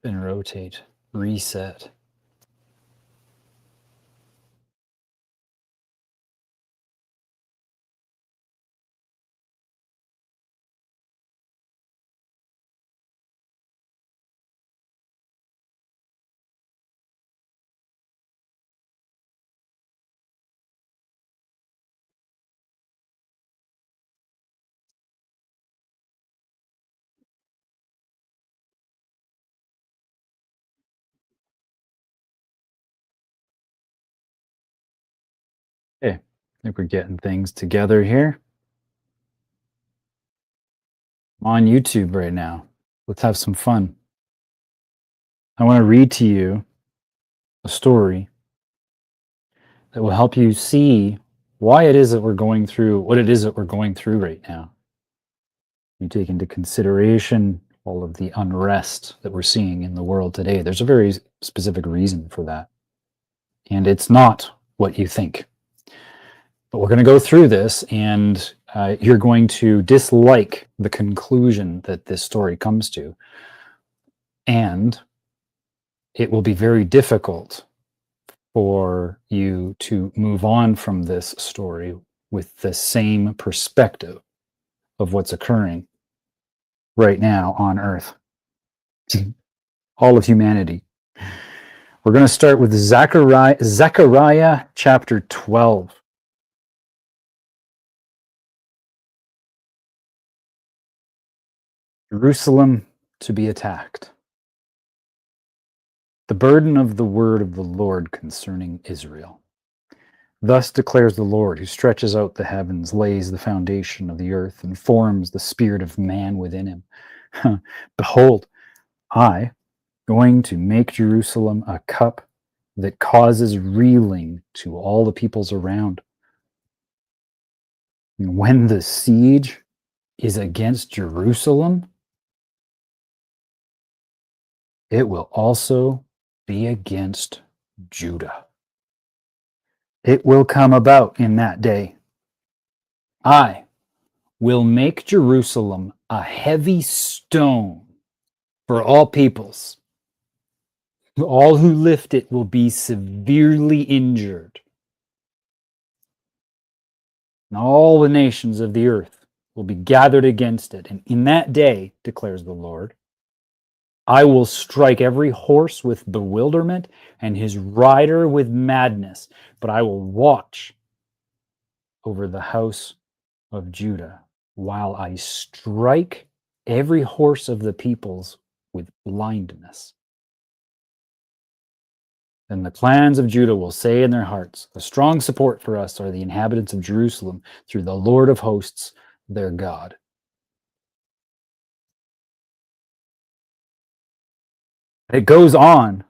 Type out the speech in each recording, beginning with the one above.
and rotate, reset. Okay, I think we're getting things together here. I'm on YouTube right now. Let's have some fun. I want to read to you a story that will help you see why it is that we're going through what it is that we're going through right now. You take into consideration all of the unrest that we're seeing in the world today. There's a very specific reason for that. And it's not what you think. But we're going to go through this, and you're going to dislike the conclusion that this story comes to. And it will be very difficult for you to move on from this story with the same perspective of what's occurring right now on Earth. All of humanity. We're going to start with Zechariah chapter 12. Jerusalem to be attacked. The burden of the word of the Lord concerning Israel. Thus declares the Lord, who stretches out the heavens, lays the foundation of the earth, and forms the spirit of man within him. Behold, I going to make Jerusalem a cup that causes reeling to all the peoples around. And when the siege is against Jerusalem, it will also be against Judah. It will come about in that day. I will make Jerusalem a heavy stone for all peoples. All who lift it will be severely injured. And all the nations of the earth will be gathered against it. And in that day, declares the Lord, I will strike every horse with bewilderment and his rider with madness, but I will watch over the house of Judah while I strike every horse of the peoples with blindness. Then the clans of Judah will say in their hearts, a strong support for us are the inhabitants of Jerusalem through the Lord of hosts, their God. It goes on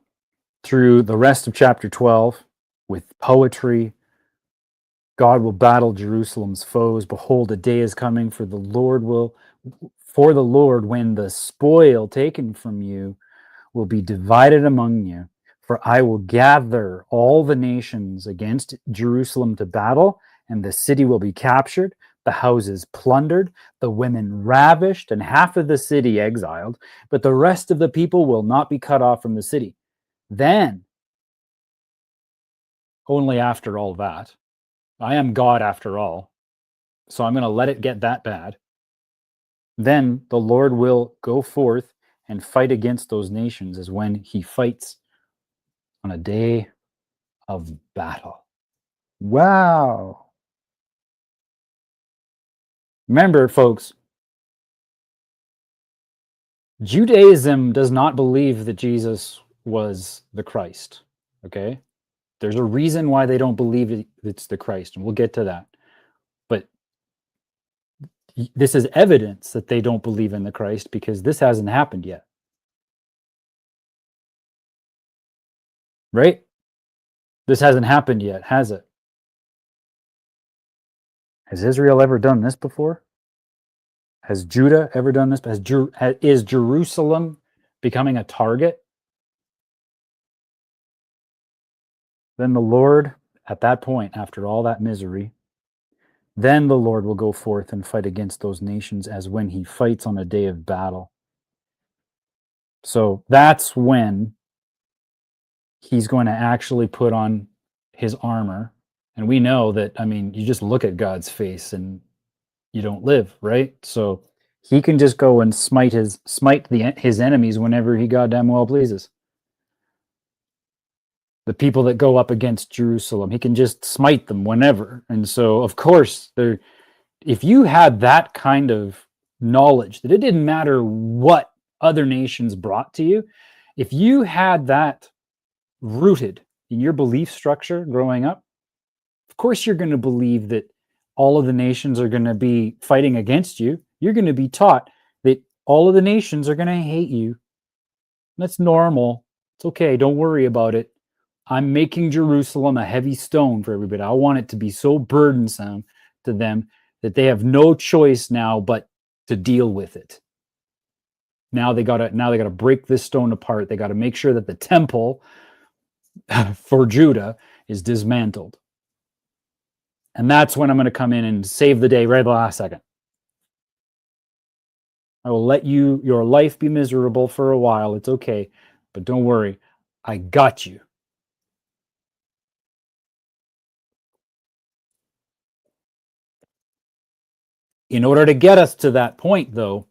through the rest of chapter 12 with poetry. God will battle Jerusalem's foes. Behold, a day is coming for the Lord when the spoil taken from you will be divided among you. For I will gather all the nations against Jerusalem to battle, and the city will be captured, the houses plundered, the women ravished, and half of the city exiled, but the rest of the people will not be cut off from the city. Then, only after all that, I am God after all, so I'm going to let it get that bad. Then the Lord will go forth and fight against those nations as when he fights on a day of battle. Wow. Remember, folks, Judaism does not believe that Jesus was the Christ. Okay? There's a reason why they don't believe it's the Christ, and we'll get to that. But this is evidence that they don't believe in the Christ because this hasn't happened yet. Right? This hasn't happened yet, has it? Has Israel ever done this before? Has Judah ever done this? Is Jerusalem becoming a target? Then the Lord, at that point, after all that misery, then the Lord will go forth and fight against those nations as when he fights on a day of battle. So that's when he's going to actually put on his armor. And we know that, I mean, you just look at God's face and you don't live, right? So he can just go and smite his enemies whenever he goddamn well pleases. The people that go up against Jerusalem, he can just smite them whenever. And so, of course, if you had that kind of knowledge that it didn't matter what other nations brought to you, if you had that rooted in your belief structure growing up, of course you're going to believe that all of the nations are going to be fighting against you. You're going to be taught that all of the nations are going to hate you. That's normal. It's okay. Don't worry about it. I'm making Jerusalem a heavy stone for everybody. I want it to be so burdensome to them that they have no choice now but to deal with it. Now they gotta break this stone apart. They gotta make sure that the temple for Judah is dismantled. And that's when I'm going to come in and save the day right at the last second. I will let your life be miserable for a while. It's okay. But don't worry. I got you. In order to get us to that point, though,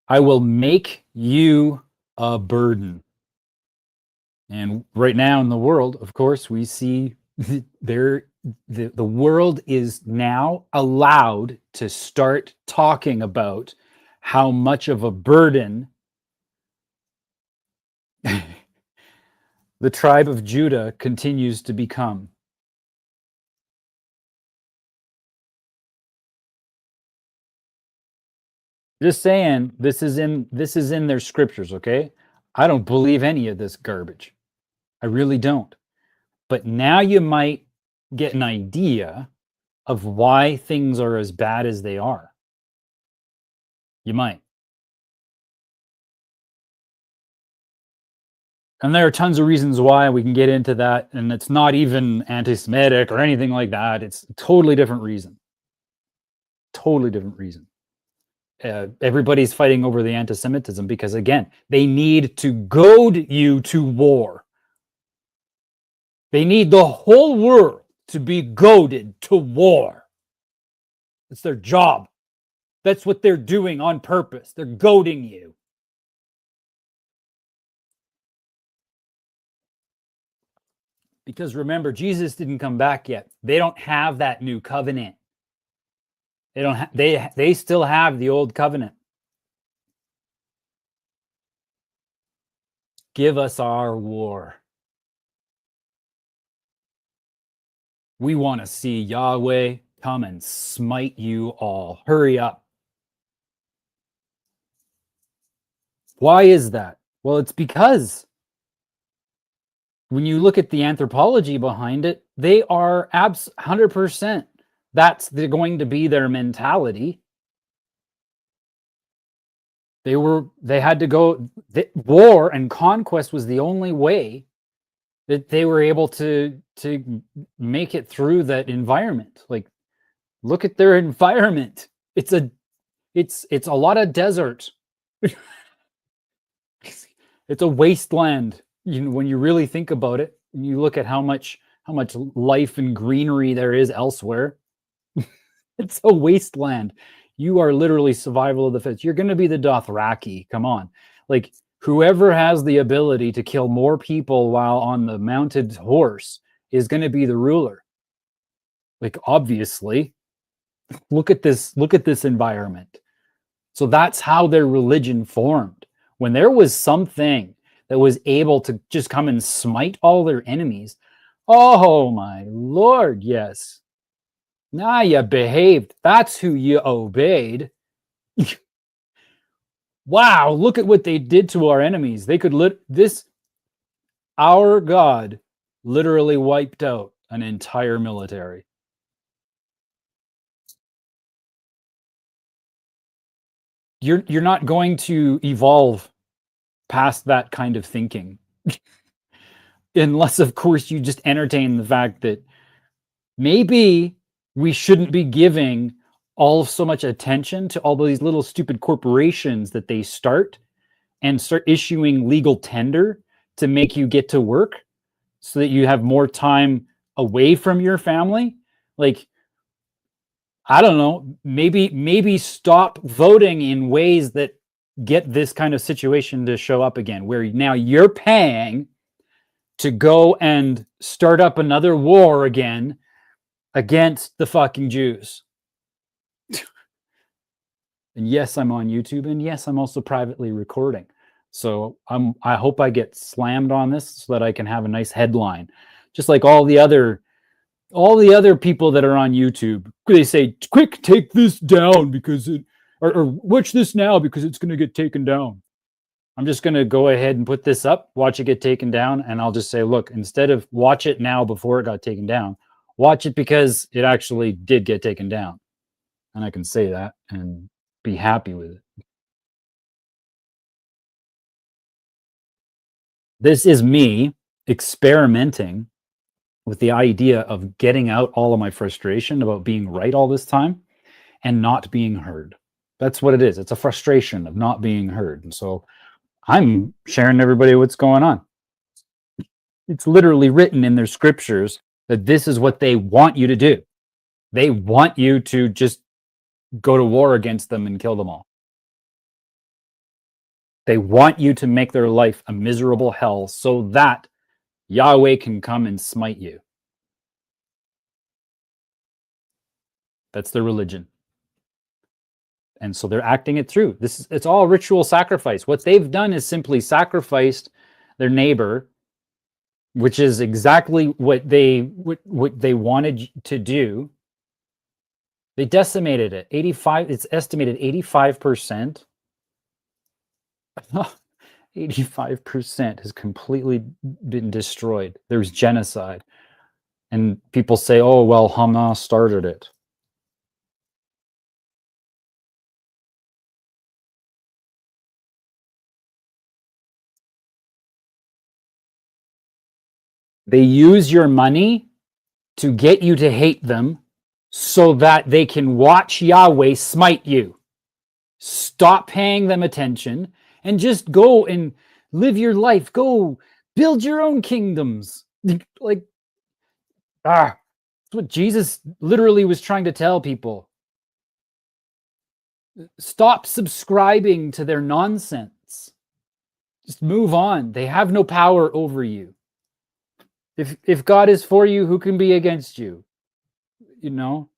I will make you a burden. And right now in the world, of course, we see the world is now allowed to start talking about how much of a burden the tribe of Judah continues to become. Just saying, this is in their scriptures, okay? I don't believe any of this garbage. I really don't. But now you might get an idea of why things are as bad as they are. You might. And there are tons of reasons why. We can get into that, and it's not even anti-Semitic or anything like that. It's a totally different reason. Totally different reason. Everybody's fighting over the anti-Semitism because, again, they need to goad you to war. They need the whole world to be goaded to war. It's their job. That's what they're doing on purpose. They're goading you. Because remember, Jesus didn't come back yet. They don't have that new covenant. They still have the old covenant. Give us our war. We want to see Yahweh come and smite you all. Hurry up. Why is that? Well, it's because when you look at the anthropology behind it, they are 100%. They're going to be their mentality. They had to go. War and conquest was the only way that they were able to make it through that environment. Like, look at their environment. It's a lot of desert. It's a wasteland. When you really think about it, and you look at how much life and greenery there is elsewhere, it's a wasteland. You are literally survival of the fittest. You're going to be the Dothraki. Come on, like, whoever has the ability to kill more people while on the mounted horse is going to be the ruler. Like, obviously, look at this environment. So that's how their religion formed. When there was something that was able to just come and smite all their enemies, oh my Lord, yes. Now you behaved. That's who you obeyed. Wow, look at what they did to our enemies. They could our God literally wiped out an entire military. You're not going to evolve past that kind of thinking. Unless, of course, you just entertain the fact that maybe we shouldn't be giving all so much attention to all these little stupid corporations that they start and start issuing legal tender to make you get to work so that you have more time away from your family. Like, I don't know, maybe stop voting in ways that get this kind of situation to show up again, where now you're paying to go and start up another war again against the fucking Jews. And yes, I'm on YouTube, and yes, I'm also privately recording. So I hope I get slammed on this so that I can have a nice headline, just like all the other people that are on YouTube. They say, "Quick, take this down because it," or "Watch this now because it's going to get taken down." I'm just going to go ahead and put this up, watch it get taken down, and I'll just say, look, instead of watch it now before it got taken down, watch it because it actually did get taken down. And I can say that and be happy with it. This is me experimenting with the idea of getting out all of my frustration about being right all this time and not being heard. That's what it is. It's a frustration of not being heard. And so I'm sharing everybody what's going on. It's literally written in their scriptures that this is what they want you to do. They want you to just go to war against them and kill them all. They want you to make their life a miserable hell so that Yahweh can come and smite you. That's their religion. And so they're acting it through. It's all ritual sacrifice. What they've done is simply sacrificed their neighbor, which is exactly what they wanted to do. They decimated it. 85, it's estimated 85%. 85% has completely been destroyed. There's genocide. And people say, oh, well, Hamas started it. They use your money to get you to hate them so that they can watch Yahweh smite you. Stop paying them attention and just go and live your life. Go build your own kingdoms. Like, that's what Jesus literally was trying to tell people. Stop subscribing to their nonsense. Just move on. They have no power over you. If God is for you, who can be against you? You know?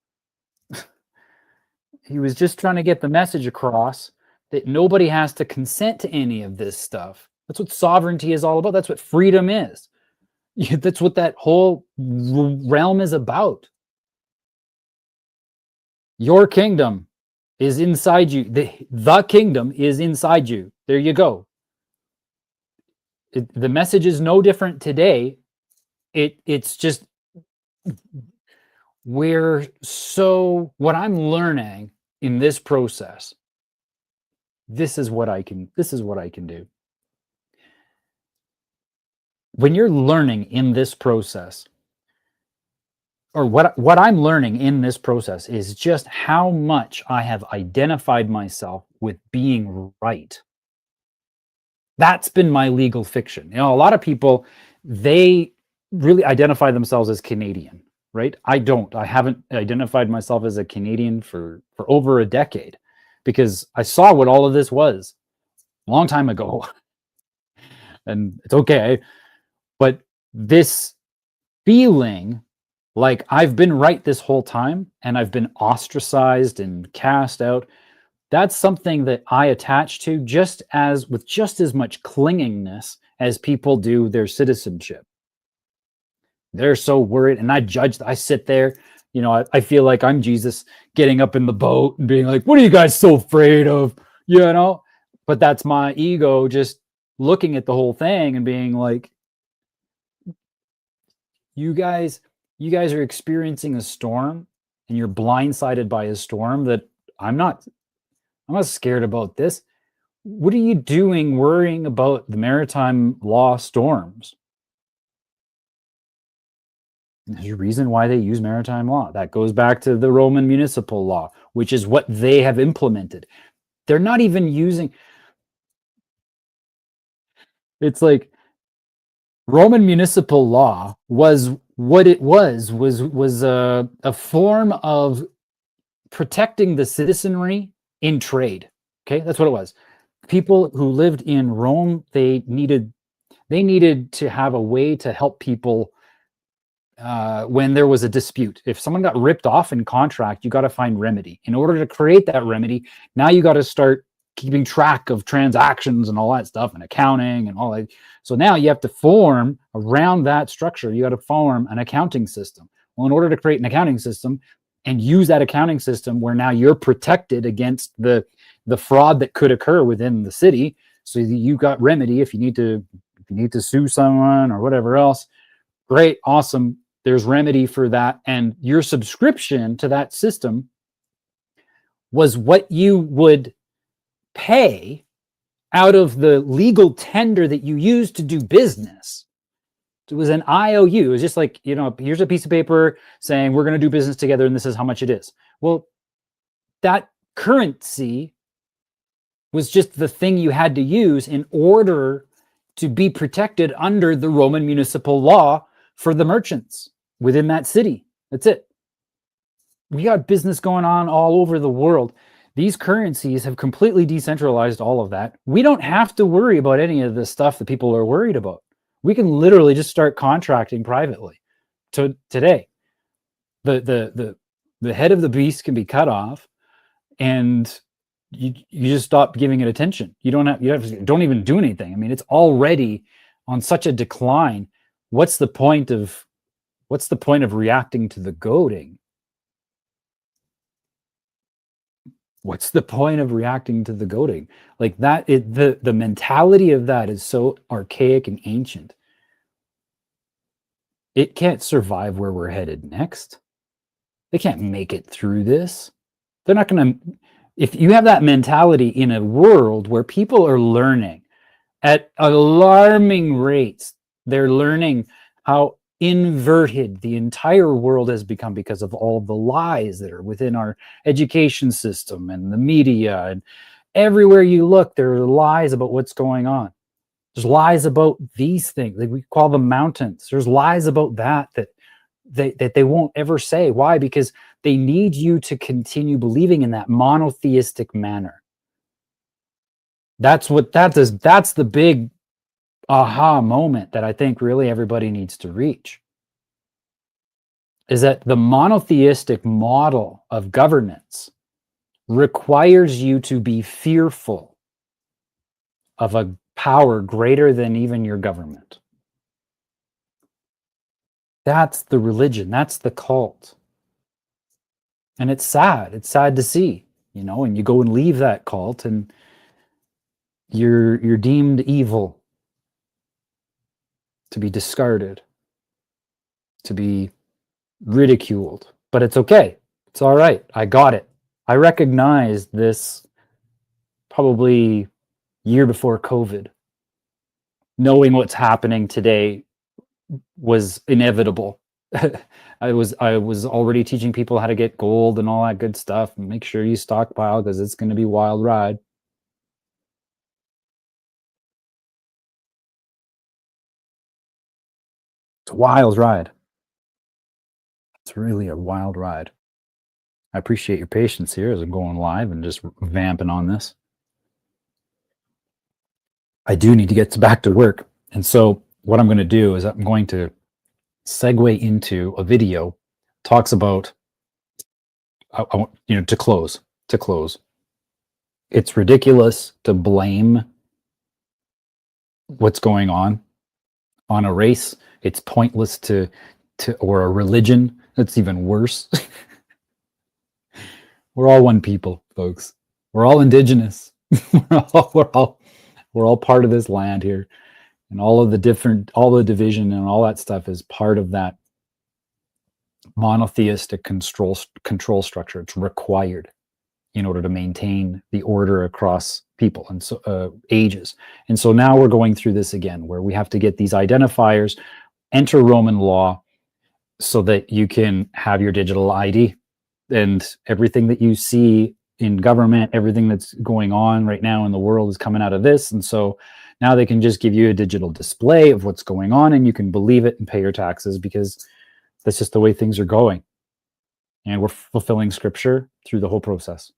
He was just trying to get the message across that nobody has to consent to any of this stuff. That's what sovereignty is all about. That's what freedom is. That's what that whole realm is about. Your kingdom is inside you. The kingdom is inside you. There you go. The message is no different today. It's just what I'm learning in this process. This is what I can do. When you're learning in this process, or what I'm learning in this process is just how much I have identified myself with being right. That's been my legal fiction. A lot of people, they really identify themselves as Canadian, right? I don't. I haven't identified myself as a Canadian for over a decade because I saw what all of this was a long time ago. And it's okay. But this feeling like I've been right this whole time and I've been ostracized and cast out, that's something that I attach to with just as much clingingness as people do their citizenship. They're so worried, and I sit there, I feel like I'm Jesus getting up in the boat and being like, what are you guys so afraid of? But that's my ego just looking at the whole thing and being like, you guys are experiencing a storm and you're blindsided by a storm that I'm not scared about this. What are you doing worrying about the maritime law storms? There's a reason why they use maritime law. That goes back to the Roman municipal law, which is what they have implemented. They're not even using, it's like Roman municipal law was what it was a form of protecting the citizenry in trade. Okay, that's what it was. People who lived in Rome, they needed to have a way to help people when there was a dispute. If someone got ripped off in contract, you got to find remedy. In order to create that remedy, now you got to start keeping track of transactions and all that stuff and accounting and all that. So now you have to form around that structure. You got to form an accounting system. Well, in order to create an accounting system and use that accounting system where now you're protected against the fraud that could occur within the city, so you got remedy if you need to sue someone or whatever else. Great, awesome. There's remedy for that. And your subscription to that system was what you would pay out of the legal tender that you used to do business. It was an IOU. It was just like, here's a piece of paper saying we're going to do business together and this is how much it is. Well, that currency was just the thing you had to use in order to be protected under the Roman municipal law for the merchants within that city. That's it. We got business going on all over the world. These currencies have completely decentralized all of that. We don't have to worry about any of the stuff that people are worried about. We can literally just start contracting privately. Today, the head of the beast can be cut off, and you just stop giving it attention. You don't even do anything. I mean, it's already on such a decline. What's the point of reacting to the goading? What's the point of reacting to the goading? Like that, the mentality of that is so archaic and ancient. It can't survive where we're headed next. They can't make it through this. They're not going to. If you have that mentality in a world where people are learning at alarming rates, they're learning how inverted the entire world has become because of all the lies that are within our education system and the media, and everywhere you look, there are lies about what's going on. There's lies about these things, like we call them mountains. There's lies about that they won't ever say. Why? Because they need you to continue believing in that monotheistic manner. That's what that does. That's the big aha moment that I think really everybody needs to reach, is that the monotheistic model of governance requires you to be fearful of a power greater than even your government. That's the religion. That's the cult. And it's sad. It's sad to see, and you go and leave that cult and you're deemed evil, to be discarded, to be ridiculed. But it's okay. It's all right. I got it. I recognized this probably year before COVID. Knowing what's happening today was inevitable. I was already teaching people how to get gold and all that good stuff. And make sure you stockpile because it's going to be a wild ride. It's a wild ride. It's really a wild ride. I appreciate your patience here as I'm going live and just vamping on this. I do need to get back to work. And so what I'm going to do is I'm going to segue into a video talks about, to close. It's ridiculous to blame what's going on a race. It's pointless to or a religion. That's even worse. We're all one people, folks. We're all indigenous. we're all part of this land here. And all the division and all that stuff is part of that monotheistic control structure. It's required in order to maintain the order across people and so ages. And so now we're going through this again, where we have to get these identifiers, enter Roman law, so that you can have your digital ID. and everything that you see in government, everything that's going on right now in the world is coming out of this. And so now they can just give you a digital display of what's going on and you can believe it and pay your taxes because that's just the way things are going. And we're fulfilling scripture through the whole process.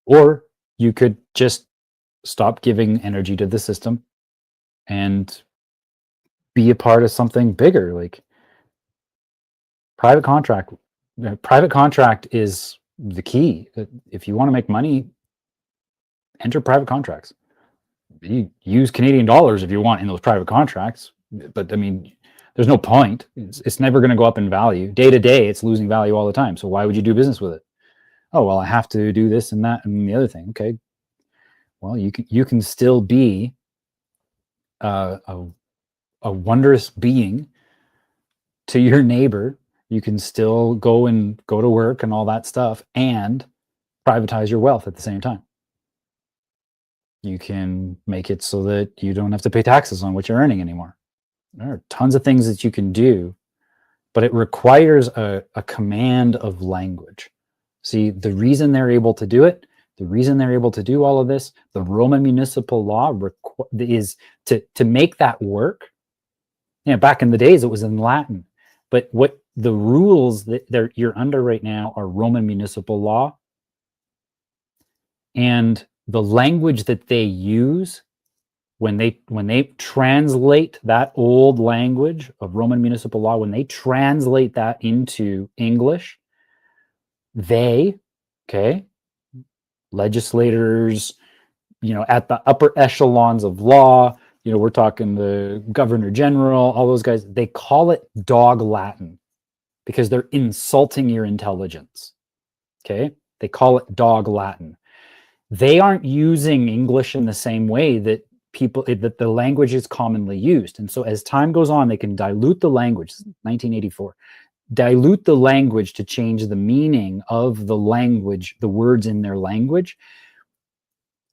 Or you could just stop giving energy to the system and be a part of something bigger, like private contract. Private contract is the key. If you want to make money, enter private contracts. You use Canadian dollars if you want in those private contracts, but I mean, there's no point. It's never going to go up in value. Day to day, it's losing value all the time. So why would you do business with it? Oh well, I have to do this and that and the other thing. Okay, well you can still be uh, a a wondrous being to your neighbor. You can still go to work and all that stuff and privatize your wealth at the same time. You can make it so that you don't have to pay taxes on what you're earning anymore. There are tons of things that you can do, but it requires a command of language. See, the reason they're able to do it, the reason they're able to do all of this, the Roman municipal law is to make that work. Back in the days, it was in Latin, but what the rules that you're under right now are Roman municipal law, and the language that they use when they translate that old language of Roman municipal law, when they translate that into English, they, okay, legislators, at the upper echelons of law, we're talking the governor general, all those guys, they call it dog Latin because they're insulting your intelligence. Okay. They call it dog Latin. They aren't using English in the same way that that the language is commonly used. And so as time goes on, they can dilute the language, 1984, dilute the language to change the meaning of the language, the words in their language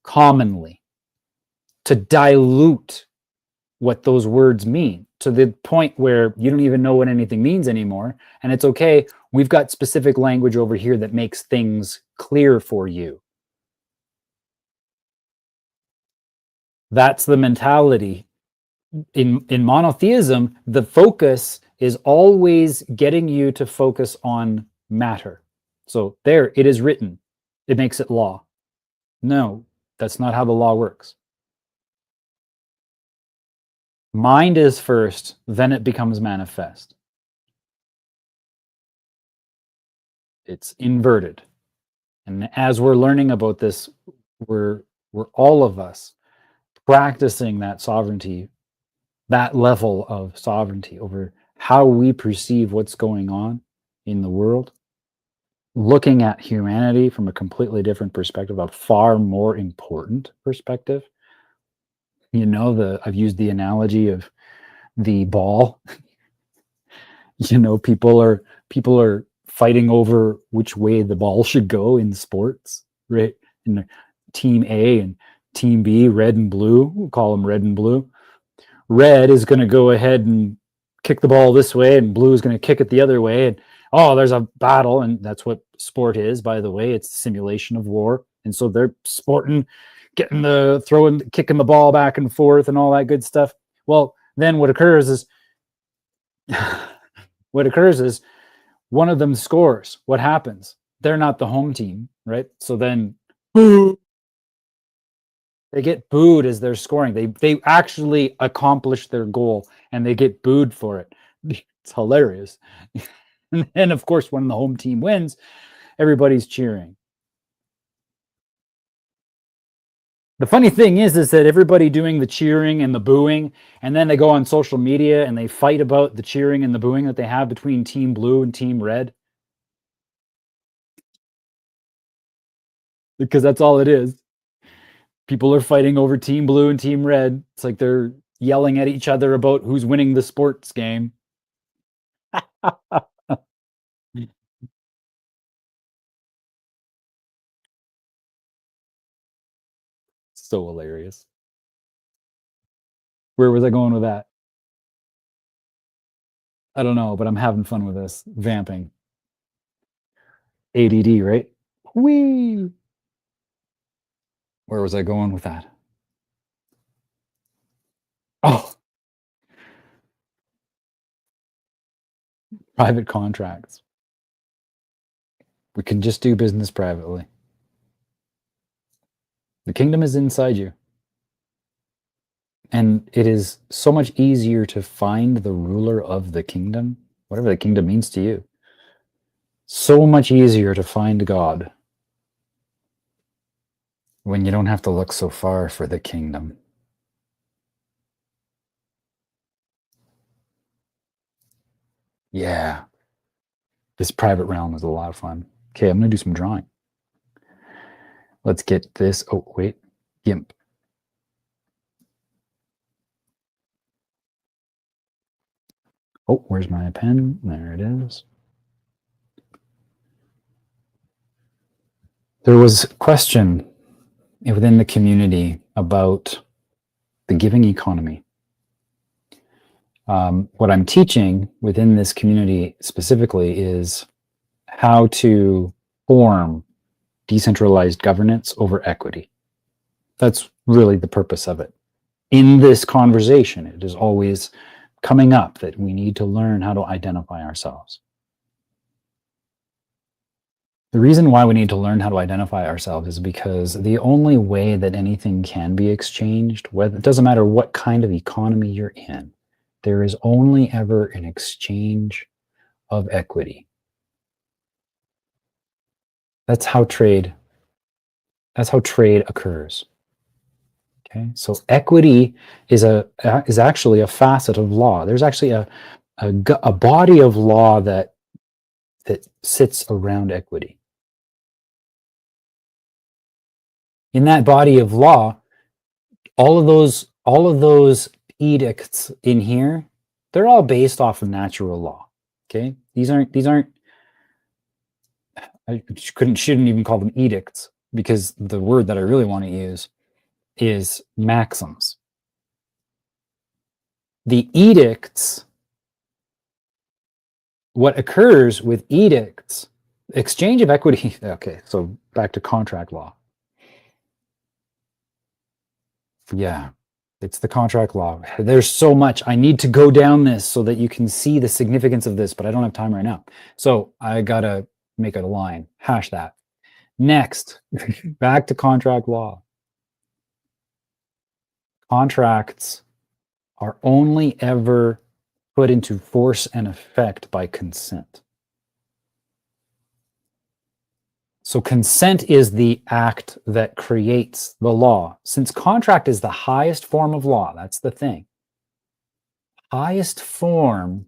commonly, to dilute what those words mean to the point where you don't even know what anything means anymore. And it's okay. We've got specific language over here that makes things clear for you. That's the mentality. In monotheism, the focus is always getting you to focus on matter. So there, it is written. It makes it law. No, that's not how the law works. Mind is first, then it becomes manifest. It's inverted. And as we're learning about this, we're all of us practicing that sovereignty, that level of sovereignty over how we perceive what's going on in the world, looking at humanity from a completely different perspective, a far more important perspective. I've used the analogy of the ball. People are fighting over which way the ball should go in sports, right? In the team A and team B, red and blue. We'll call them red and blue. Red is going to go ahead and kick the ball this way, and blue is going to kick it the other way. And there's a battle, and that's what sport is, by the way. It's the simulation of war, and so they're sporting, kicking the ball back and forth, and all that good stuff. Well, then what occurs is one of them scores. What happens? They're not the home team, right? So then boo. They get booed as they're scoring. They actually accomplish their goal and they get booed for it. It's hilarious. And of course, when the home team wins, everybody's cheering. The funny thing is that everybody doing the cheering and the booing, and then they go on social media and they fight about the cheering and the booing that they have between Team Blue and Team Red. Because that's all it is. People are fighting over Team Blue and Team Red. It's like they're yelling at each other about who's winning the sports game. So hilarious. Where was I going with that? I don't know, but I'm having fun with this. Vamping. ADD, right? Whee! Where was I going with that? Oh, private contracts. We can just do business privately. The kingdom is inside you. And it is so much easier to find the ruler of the kingdom, whatever the kingdom means to you. So much easier to find God when you don't have to look so far for the kingdom. Yeah. This private realm is a lot of fun. Okay, I'm going to do some drawing. Let's get this. Oh, wait. GIMP. Oh, where's my pen? There it is. There was a question within the community about the giving economy. What I'm teaching within this community specifically is how to form decentralized governance over equity. That's really the purpose of it. In this conversation, it is always coming up that we need to learn how to identify ourselves. The reason why we need to learn how to identify ourselves is because the only way that anything can be exchanged, whether it doesn't matter what kind of economy you're in, there is only ever an exchange of equity. That's how trade occurs. Okay, so equity is actually a facet of law. There's actually a body of law that sits around equity. In that body of law, all of those edicts in here, they're all based off of natural law. Okay, these aren't I shouldn't even call them edicts, because the word that I really want to use is maxims. The edicts, what occurs with edicts, exchange of equity. Okay, so back to contract law. Yeah, it's the contract law. There's so much. I need to go down this so that you can see the significance of this, but I don't have time right now. So I gotta make a line, hash that. Next, back to contract law. Contracts are only ever put into force and effect by consent. So consent is the act that creates the law. Since contract is the highest form of law, that's the thing. Highest form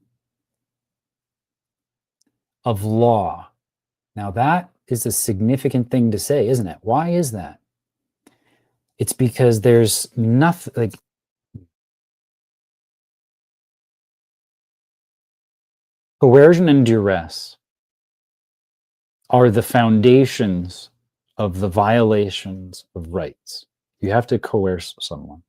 of law. Now that is a significant thing to say, isn't it? Why is that? It's because there's nothing like coercion and duress are the foundations of the violations of rights. You have to coerce someone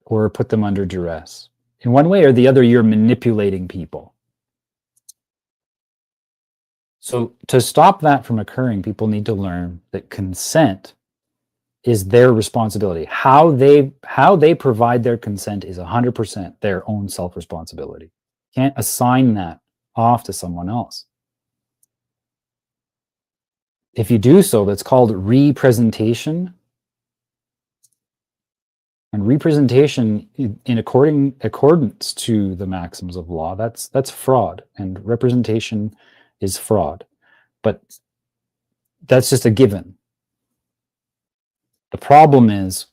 or put them under duress. In one way or the other, you're manipulating people. So to stop that from occurring, people need to learn that consent is their responsibility. How they provide their consent is 100% their own self-responsibility. Can't assign that off to someone else. If you do so, that's called representation. And representation in accordance to the maxims of law, that's fraud. And representation is fraud. But that's just a given. The problem is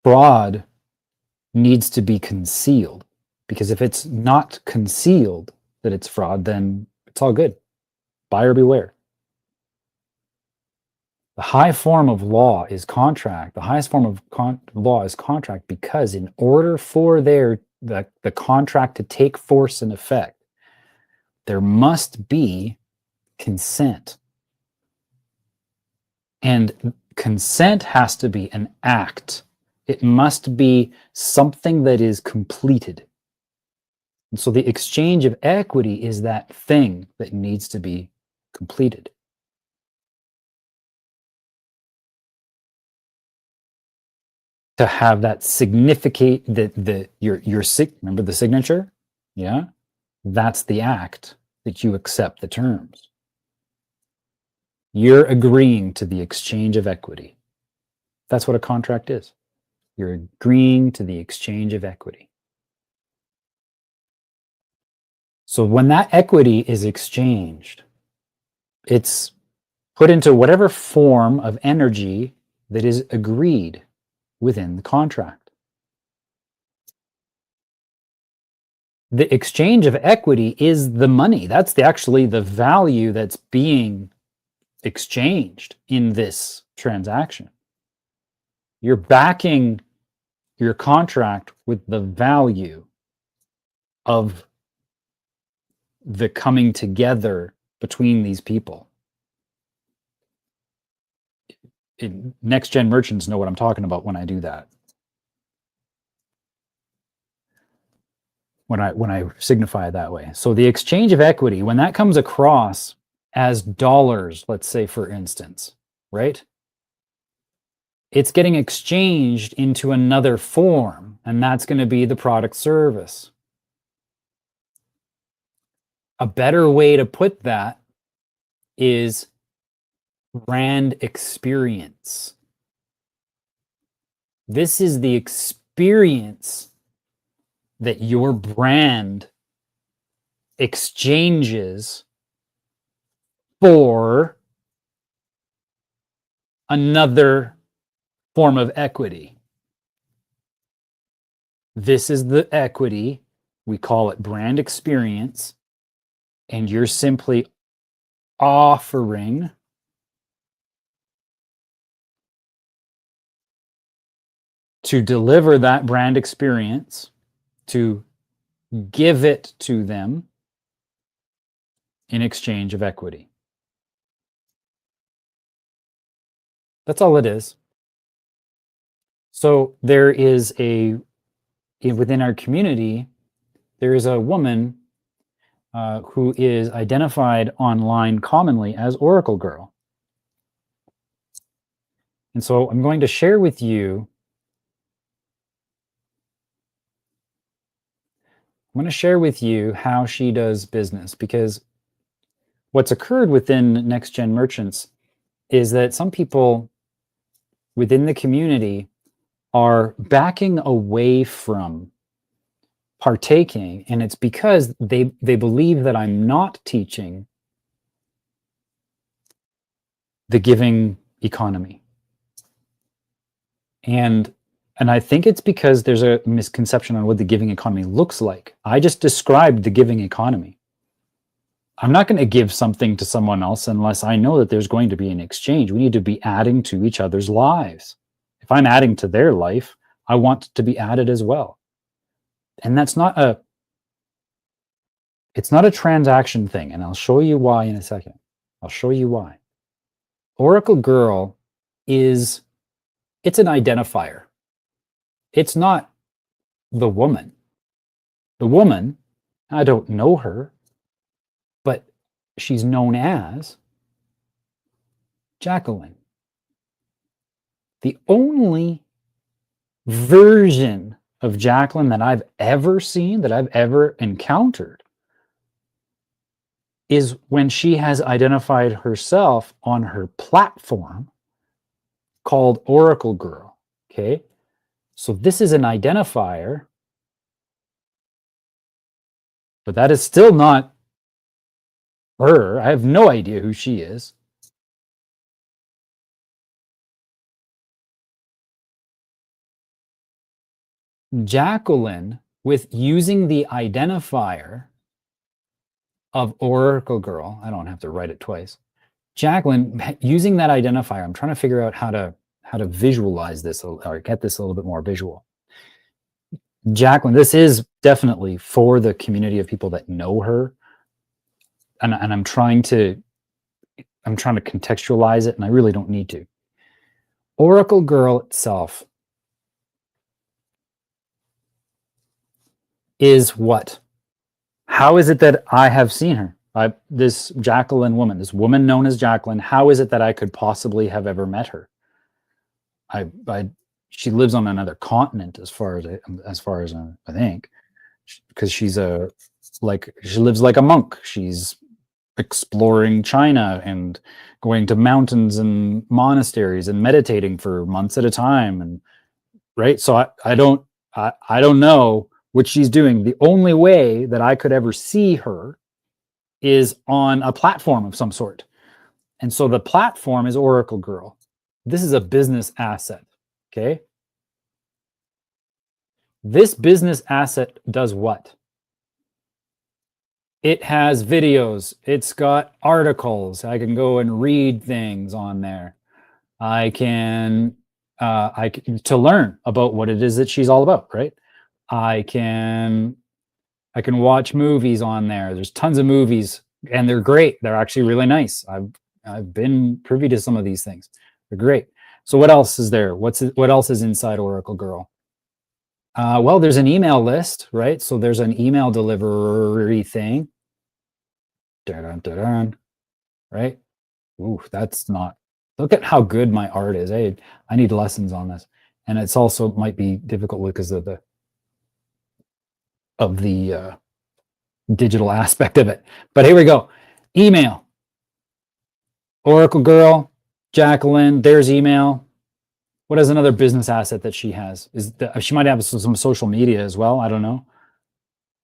fraud needs to be concealed, because if it's not concealed that it's fraud, then it's all good. Buyer beware. The high form of law is contract. The highest form of law is contract, because in order for the contract to take force and effect, there must be consent. And consent has to be an act. It must be something that is completed. And so the exchange of equity is that thing that needs to be completed. To have that significate your remember the signature? Yeah. That's the act that you accept the terms. You're agreeing to the exchange of equity. That's what a contract is. You're agreeing to the exchange of equity. So when that equity is exchanged, it's put into whatever form of energy that is agreed within the contract. The exchange of equity is the money. That's actually the value that's being exchanged in this transaction. You're backing your contract with the value of the coming together between these people. Next gen merchants know what I'm talking about when I do that. When I signify it that way. So the exchange of equity, when that comes across as dollars, let's say for instance, right? It's getting exchanged into another form, and that's going to be the product service. A better way to put that is brand experience. This is the experience that your brand exchanges for another form of equity. This is the equity. We call it brand experience. And you're simply offering to deliver that brand experience, to give it to them in exchange of equity. That's all it is. So there is within our community, there is a woman who is identified online commonly as Oracle Girl. And so I'm going to share with you, how she does business, because what's occurred within Next Gen Merchants is that some people within the community are backing away from partaking, and it's because they believe that I'm not teaching the giving economy. And I think it's because there's a misconception on what the giving economy looks like. I just described the giving economy. I'm not going to give something to someone else unless I know that there's going to be an exchange. We need to be adding to each other's lives. If I'm adding to their life, I want to be added as well. And it's not a transaction thing. And I'll show you why in a second. I'll show you why. Oracle Girl it's an identifier. It's not the woman. The woman, I don't know her, but she's known as Jacqueline. The only version of Jacqueline that I've ever seen, that I've ever encountered, is when she has identified herself on her platform called Oracle Girl. Okay. So this is an identifier, but that is still not her. I have no idea who she is. Jacqueline, with using the identifier of Oracle Girl, I don't have to write it twice. Jacqueline, using that identifier, I'm trying to figure out how to visualize this or get this a little bit more visual. Jacqueline, this is definitely for the community of people that know her, and I'm trying to contextualize it, and I really don't need to. Oracle Girl itself is what? How is it that I have seen her? This Jacqueline woman, this woman known as Jacqueline, how is it that I could possibly have ever met her? I she lives on another continent as far as I think, because she's a like she lives like a monk. She's exploring China and going to mountains and monasteries and meditating for months at a time. And right, so I don't know what she's doing. The only way that I could ever see her is on a platform of some sort. And so the platform is Oracle Girl. This is a business asset. Okay. This business asset does what? It has videos. It's got articles. I can go and read things on there. I can, to learn about what it is that she's all about, right? I can watch movies on there. There's tons of movies, and they're great. They're actually really nice. I've been privy to some of these things. They're great. So what else is there? What else is inside Oracle Girl? Well, there's an email list, right? So there's an email delivery thing. Dun, dun, dun, right? Ooh, that's not. Look at how good my art is. I need lessons on this, and it's also might be difficult because of the digital aspect of it. But here we go. Email. Oracle Girl, Jacqueline. There's email. What is another business asset that she has? She might have some social media as well. I don't know.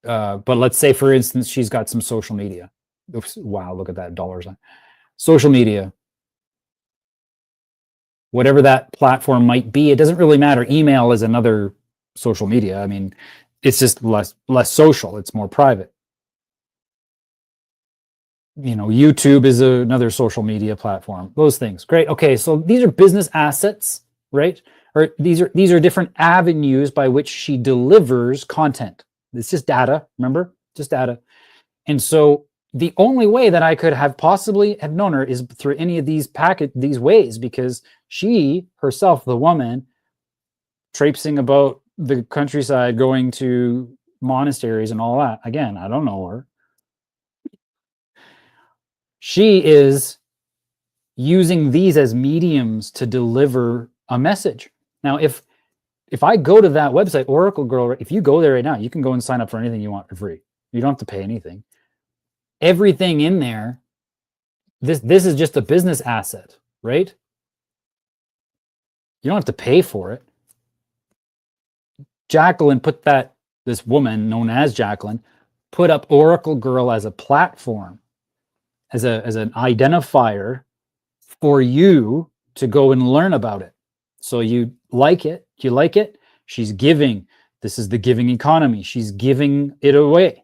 But let's say, for instance, she's got some social media. Oops, wow, look at that dollar sign. Social media. Whatever that platform might be, it doesn't really matter. Email is another social media. I mean, it's just less social. It's more private. YouTube is another social media platform. Those things. Great. Okay, so these are business assets, right? Or these are different avenues by which she delivers content. It's just data, remember? Just data. And so the only way that I could have possibly have known her is through any of these ways, because she herself, the woman, traipsing about the countryside, going to monasteries and all that. Again, I don't know her. She is using these as mediums to deliver a message. Now, if I go to that website, Oracle Girl, if you go there right now, you can go and sign up for anything you want for free. You don't have to pay anything. Everything in there, this is just a business asset, right? You don't have to pay for it. Jacqueline put this woman known as Jacqueline put up Oracle Girl as a platform, as an identifier for you to go and learn about it. So you like it. She's giving. This is the giving economy. She's giving it away.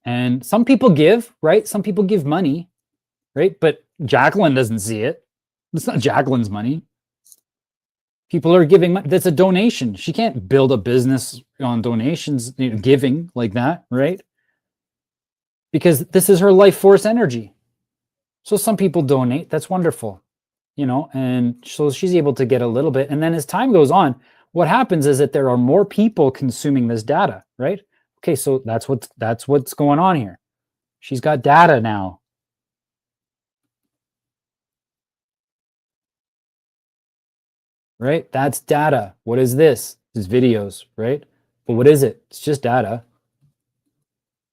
And some people give, right? Some people give money, right? But Jacqueline doesn't see it. It's not Jacqueline's money. People are giving money. That's a donation. She can't build a business on donations, giving like that, right? Because this is her life force energy. So some people donate. That's wonderful, and so she's able to get a little bit. And then as time goes on, what happens is that there are more people consuming this data, right? Okay, so that's what's going on here. She's got data now. Right? That's data. What is this? It's videos, right? But what is it? It's just data.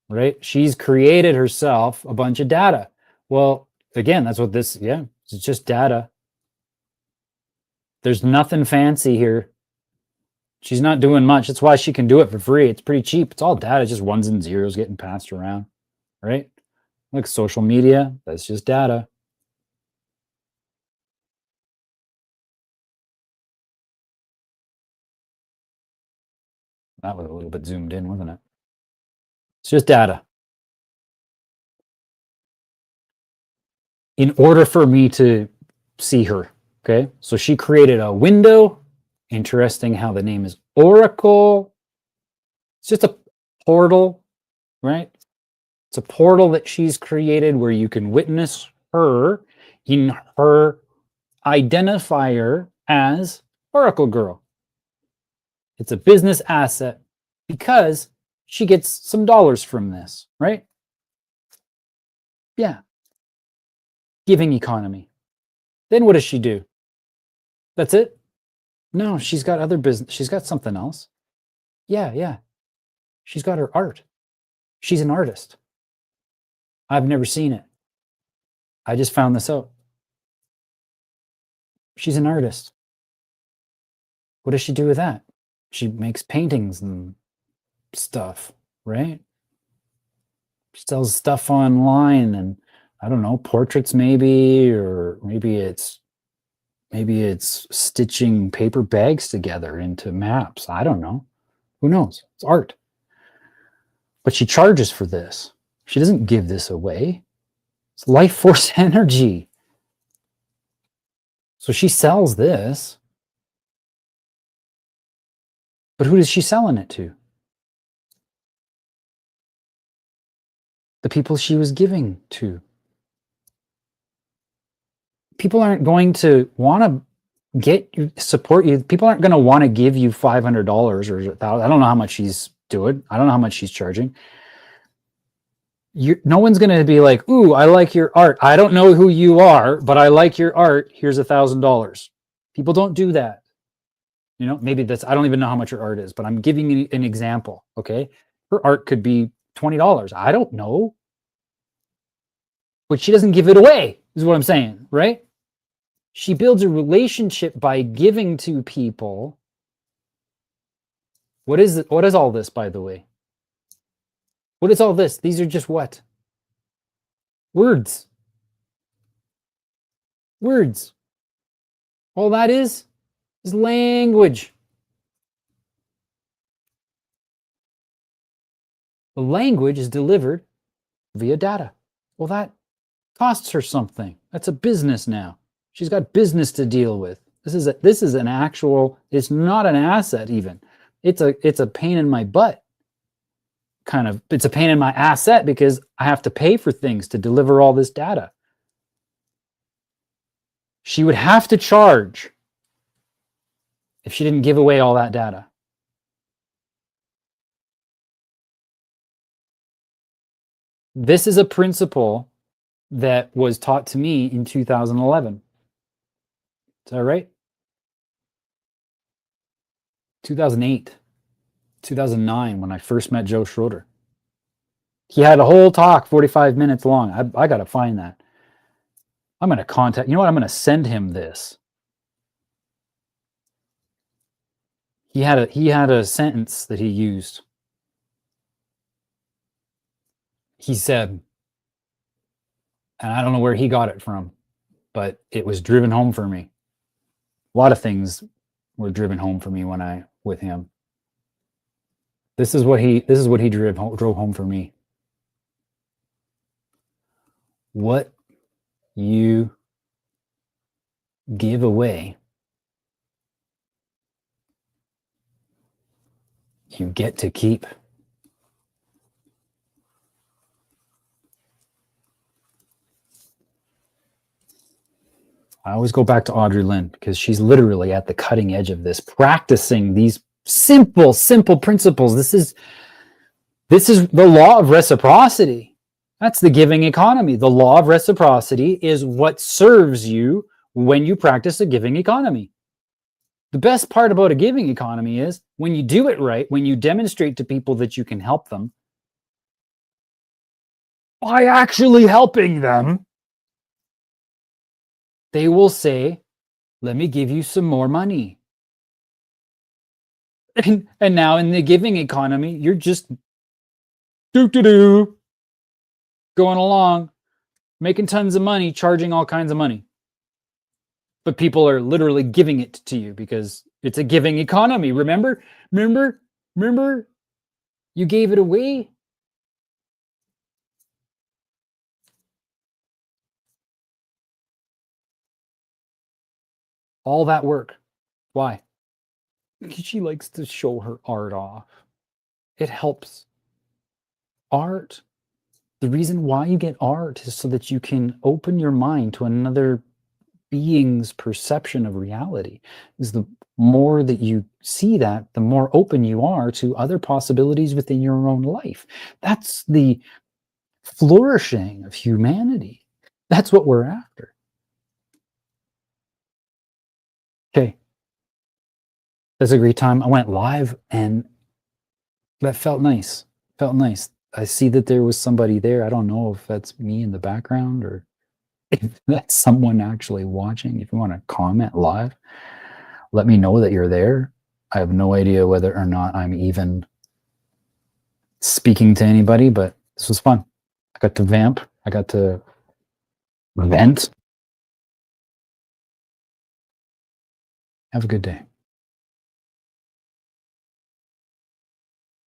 Right? She's created herself a bunch of data. Well, again, that's what it's just data. There's nothing fancy here. She's not doing much. That's why she can do it for free. It's pretty cheap. It's all data, just ones and zeros getting passed around, right? Like social media, that's just data. That was a little bit zoomed in, wasn't it? It's just data. In order for me to see her, okay? So she created a window. Interesting how the name is Oracle. It's just a portal, right? It's a portal that she's created where you can witness her in her identifier as Oracle Girl. It's a business asset because She gets some dollars from this, right? Yeah. Giving economy. Then what does she do? That's it? No, she's got other business. She's got something else. Yeah, yeah. She's got her art. She's an artist. I've never seen it. I just found this out. She's an artist. What does she do with that? She makes paintings and stuff, right? She sells stuff online and I don't know, portraits maybe, or maybe it's stitching paper bags together into maps. I don't know. Who knows? It's art. But she charges for this. She doesn't give this away. It's life force energy. So she sells this. But who is she selling it to? The people she was giving to. People aren't going to want to support you. People aren't going to want to give you $500 or $1,000. I don't know how much she's doing. I don't know how much she's charging. No one's going to be like, ooh, I like your art. I don't know who you are, but I like your art. Here's $1,000. People don't do that. You know, maybe that's, I don't even know how much her art is, but I'm giving you an example. Okay. Her art could be $20. I don't know. But she doesn't give it away, is what I'm saying, right? She builds a relationship by giving to people. What is it? What is all this, by the way? What is all this? These are just what? Words. Words. All that is language. The language is delivered via data. Well, that costs her something. That's a business now. She's got business to deal with. This is an actual, it's not an asset even. It's a pain in my butt. Kind of, it's a pain in my asset because I have to pay for things to deliver all this data. She would have to charge if she didn't give away all that data. This is a principle that was taught to me in 2011. Is that right? 2008, 2009, when I first met Joe Schroeder. He had a whole talk, 45 minutes long. I got to find that. I'm going to contact, you know what? I'm going to send him this. He had a sentence that he used. He said, and I don't know where he got it from, but it was driven home for me. A lot of things were driven home for me when I with him. This is what he drove home for me. What you give away, you get to keep. I always go back to Audrey Lynn because she's literally at the cutting edge of this, practicing these simple principles. This is the law of reciprocity. That's the giving economy. The law of reciprocity is what serves you when you practice a giving economy. The best part about a giving economy is when you do it right, when you demonstrate to people that you can help them by actually helping them, they will say, let me give you some more money. And now in the giving economy, you're just going along, making tons of money, charging all kinds of money. But people are literally giving it to you because it's a giving economy. Remember? You gave it away. All that work. Why? Because she likes to show her art off. It helps. Art. The reason why you get art is so that you can open your mind to another being's perception of reality. Is more that you see that, the more open you are to other possibilities within your own life. That's the flourishing of humanity. That's what we're after. Okay, that's a great time. I went live and that felt nice. Felt nice. I see that there was somebody there. I don't know if that's me in the background or if that's someone actually watching. If you want to comment live, let me know that you're there. I have no idea whether or not I'm even speaking to anybody, but this was fun. I got to vamp. I got to vent. Have a good day.